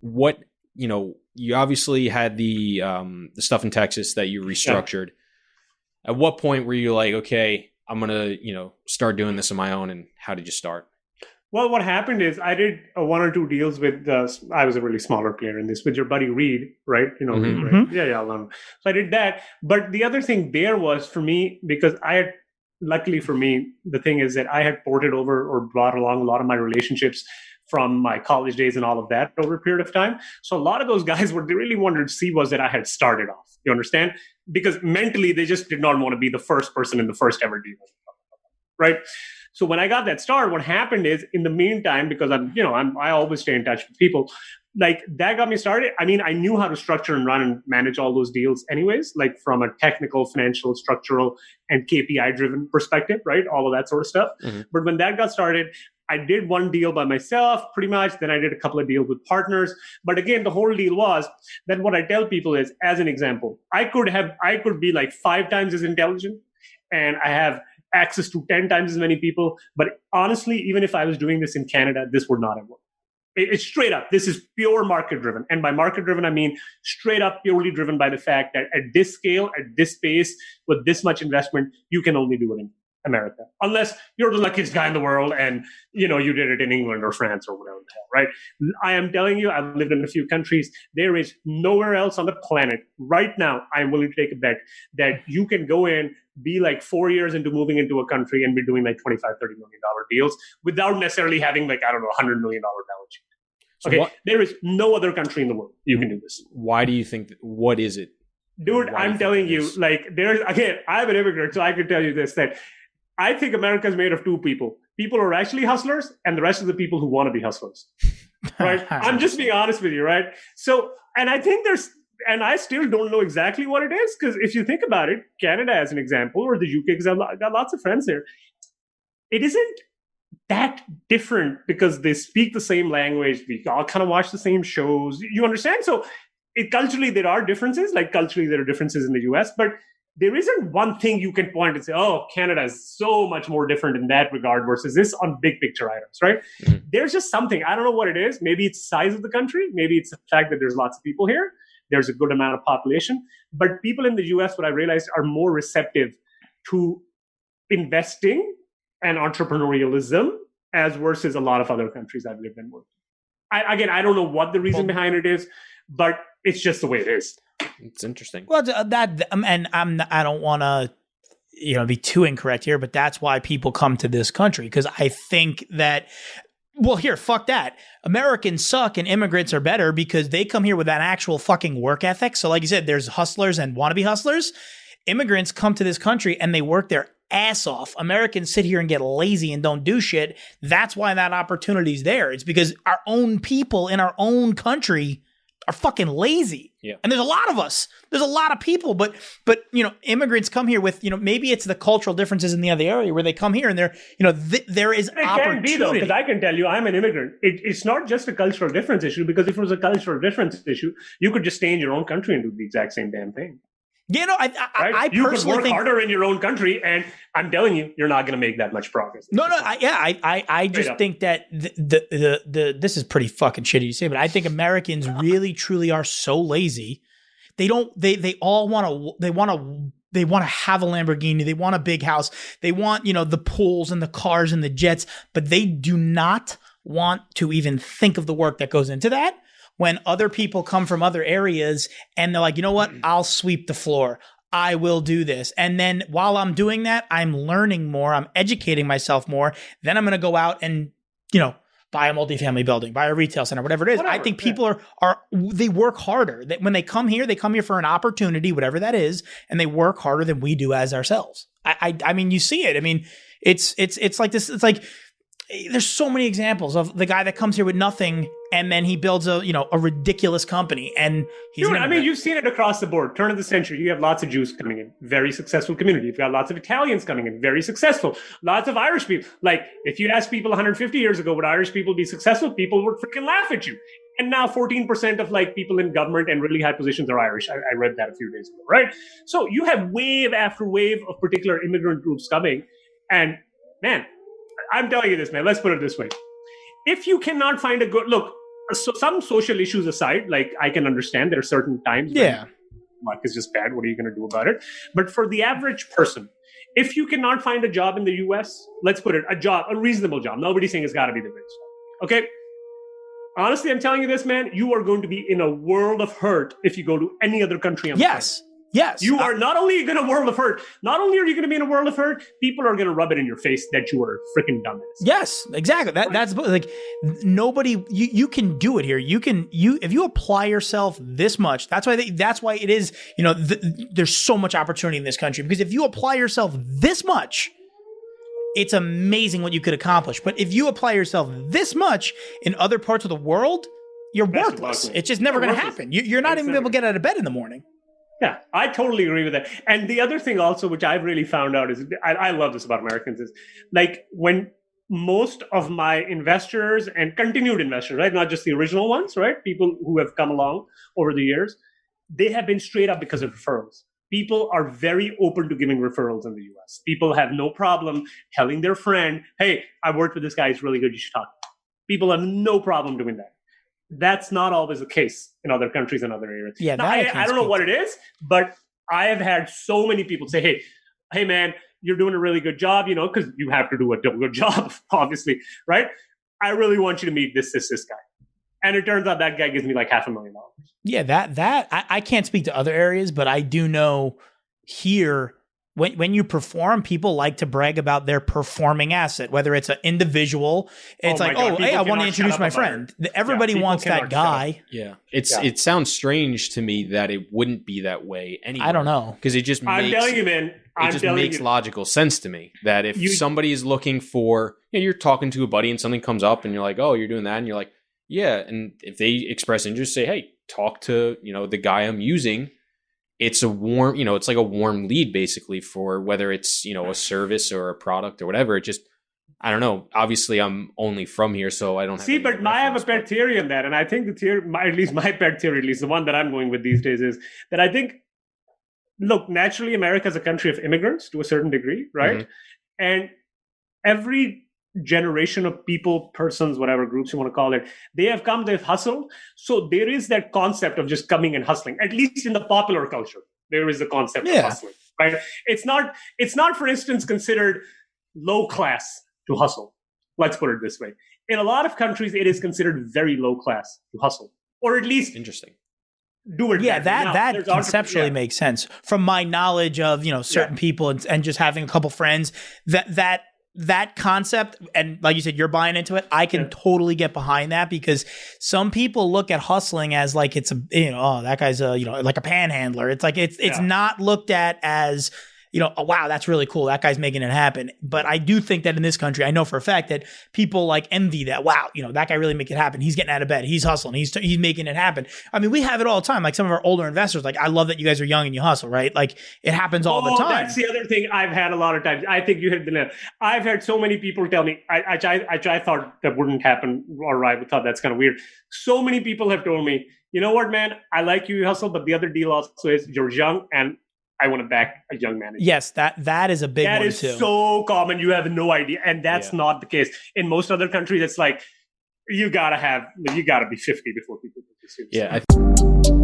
what, you obviously had the stuff in Texas that you restructured. Yeah. At what point were you like, okay, I'm going to, start doing this on my own? And how did you start? Well, what happened is I did one or two deals with, I was a really smaller player in this, with your buddy Reed, right? Reed, right? Yeah, So I did that. But the other thing there was for me, because luckily for me, the thing is that I had ported over or brought along a lot of my relationships from my college days and all of that over a period of time. So a lot of those guys, what they really wanted to see was that I had started off. You understand? Because mentally, they just did not want to be the first person in the first ever deal, right? So when I got that start, what happened is, in the meantime, because I always stay in touch with people, like that got me started. I mean, I knew how to structure and run and manage all those deals anyways, like from a technical, financial, structural, and KPI driven perspective, right? All of that sort of stuff. Mm-hmm. But when that got started, I did one deal by myself pretty much. Then I did a couple of deals with partners. But again, the whole deal was that what I tell people is, as an example, I could be like 5 times as intelligent, and I have access to 10 times as many people. But honestly, even if I was doing this in Canada, this would not have worked. It's straight up. This is pure market driven. And by market driven, I mean straight up purely driven by the fact that at this scale, at this pace, with this much investment, you can only do it in America. Unless you're the luckiest guy in the world and, you did it in England or France or whatever the hell, right? I am telling you, I've lived in a few countries. There is nowhere else on the planet right now, I'm willing to take a bet that you can go in, be like 4 years into moving into a country and be doing like $25, $30 million deals without necessarily having like, I don't know, $100 million balance sheet. Okay, there is no other country in the world you can do this. Why do you think, what is it? Dude, I'm telling you, like, I'm an immigrant, so I can tell you this, that I think America is made of 2 people. People who are actually hustlers and the rest of the people who want to be hustlers. Right? I'm just being honest with you, right? So, and I think and I still don't know exactly what it is, because if you think about it, Canada as an example, or the UK, because I've got lots of friends there, it isn't that different because they speak the same language. We all kind of watch the same shows. You understand? So culturally, there are differences. Like culturally, there are differences in the US, but there isn't one thing you can point and say, oh, Canada is so much more different in that regard versus this on big picture items, right? Mm-hmm. There's just something. I don't know what it is. Maybe it's the size of the country. Maybe it's the fact that there's lots of people here. There's a good amount of population. But people in the US, what I realized, are more receptive to investing and entrepreneurialism as versus a lot of other countries I've lived in. I don't know what the reason behind it is, but it's just the way it is. It's interesting. Well, and I don't want to, be too incorrect here, but that's why people come to this country, because I think that, well, here, fuck that. Americans suck and immigrants are better because they come here with an actual fucking work ethic. So like you said, there's hustlers and wannabe hustlers. Immigrants come to this country and they work their ass off. Americans sit here and get lazy and don't do shit. That's why that opportunity is there. It's because our own people in our own country are fucking lazy. Yeah. And there's a lot of us. There's a lot of people, but immigrants come here with, maybe it's the cultural differences in the other area where they come here and they're, there is it opportunity. It can be though, because I can tell you, I'm an immigrant. It's not just a cultural difference issue, because if it was a cultural difference issue, you could just stay in your own country and do the exact same damn thing. I you personally could work harder in your own country, and I'm telling you, you're not going to make that much progress. I just think that this is pretty fucking shitty to say, but I think Americans really truly are so lazy. They all want to have a Lamborghini. They want a big house. They want, the pools and the cars and the jets, but they do not want to even think of the work that goes into that. When other people come from other areas and they're like, you know what? I'll sweep the floor. I will do this. And then while I'm doing that, I'm learning more. I'm educating myself more. Then I'm going to go out and, buy a multifamily building, buy a retail center, whatever it is. I think people they work harder. When they come here for an opportunity, whatever that is, and they work harder than we do as ourselves. I mean, you see it. I mean, it's like this. It's like, there's so many examples of the guy that comes here with nothing and then he builds a ridiculous company and he's you've seen it across the board. Turn of the century, you have lots of Jews coming in, very successful community. You've got lots of Italians coming in, very successful. Lots of Irish people. Like if you ask people 150 years ago, would Irish people be successful? People would freaking laugh at you. And now 14% of like people in government and really high positions are Irish. I read that a few days ago, right? So you have wave after wave of particular immigrant groups coming. And man, I'm telling you this, man, let's put it this way. If you cannot find So some social issues aside, like I can understand there are certain times when luck is just bad. What are you going to do about it? But for the average person, if you cannot find a job in the US, let's put it, a reasonable job. Nobody's saying it's got to be the best. Okay. Honestly, I'm telling you this, man, you are going to be in a world of hurt if you go to any other country on the planet. Yes. You are not only going to world of hurt, not only are you going to be in a world of hurt, people are going to rub it in your face that you are a freaking dumbass. Yes, exactly. That's like nobody. You can do it here. If you apply yourself this much. That's why it is. There's so much opportunity in this country because if you apply yourself this much, it's amazing what you could accomplish. But if you apply yourself this much in other parts of the world, you're worthless. It's just never going to happen. You're not even able to get out of bed in the morning. Yeah, I totally agree with that. And the other thing also, which I've really found out is, I love this about Americans, is like when most of my investors and continued investors, right, not just the original ones, right, people who have come along over the years, they have been straight up because of referrals. People are very open to giving referrals in the US. People have no problem telling their friend, hey, I worked with this guy, he's really good, you should talk to him. People have no problem doing that. That's not always the case in other countries and other areas. Yeah, now, I don't know what it is, but I have had so many people say, hey, man, you're doing a really good job, because you have to do a good job, obviously, right? I really want you to meet this guy. And it turns out that guy gives me like $500,000. Yeah, that I can't speak to other areas, but I do know here when you perform, people like to brag about their performing asset, whether it's an individual. It's hey, I want to introduce my friend. Everybody wants that guy. Yeah. It sounds strange to me that it wouldn't be that way anyway. I don't know. Because it just makes, I'm telling you, man. It just makes logical sense to me that if somebody is looking for, you're talking to a buddy and something comes up and you're like, oh, you're doing that. And you're like, yeah. And if they express interest, say, hey, talk to, the guy I'm using. It's a warm, it's like a warm lead basically for whether it's, a service or a product or whatever. It just, I don't know. Obviously, I'm only from here, so I don't have. See, but I have a pet theory on that. And I think the theory, at least my pet theory, at least the one that I'm going with these days is that I think, look, naturally, America is a country of immigrants to a certain degree, right? Mm-hmm. And every generation of people, persons, whatever groups you want to call it, they have come, they've hustled. So there is that concept of just coming and hustling, at least in the popular culture. There is the concept of hustling, right? It's not, for instance, considered low class to hustle. Let's put it this way. In a lot of countries, it is considered very low class to hustle, or at least interesting. Do it. Yeah, that conceptually makes sense from my knowledge of certain people and just having a couple friends. That concept, and like you said, you're buying into it. I can totally get behind that because some people look at hustling as like it's a that guy's a like a panhandler. It's like it's not looked at as oh, wow, that's really cool. That guy's making it happen. But I do think that in this country, I know for a fact that people like envy that. Wow, that guy really make it happen. He's getting out of bed. He's hustling. He's making it happen. I mean, we have it all the time. Like some of our older investors, like I love that you guys are young and you hustle, right? Like it happens all the time. That's the other thing I've had a lot of times. I think you hit the nail. I've had so many people tell me, I thought that wouldn't happen, or I thought that's kind of weird. So many people have told me, you know what, man, I like you hustle, but the other deal also is you're young and I want to back a young manager. Yes, that is a big one too. That is so common. You have no idea. And that's not the case. In most other countries, it's like, you gotta be 50 before people pursue. Yeah.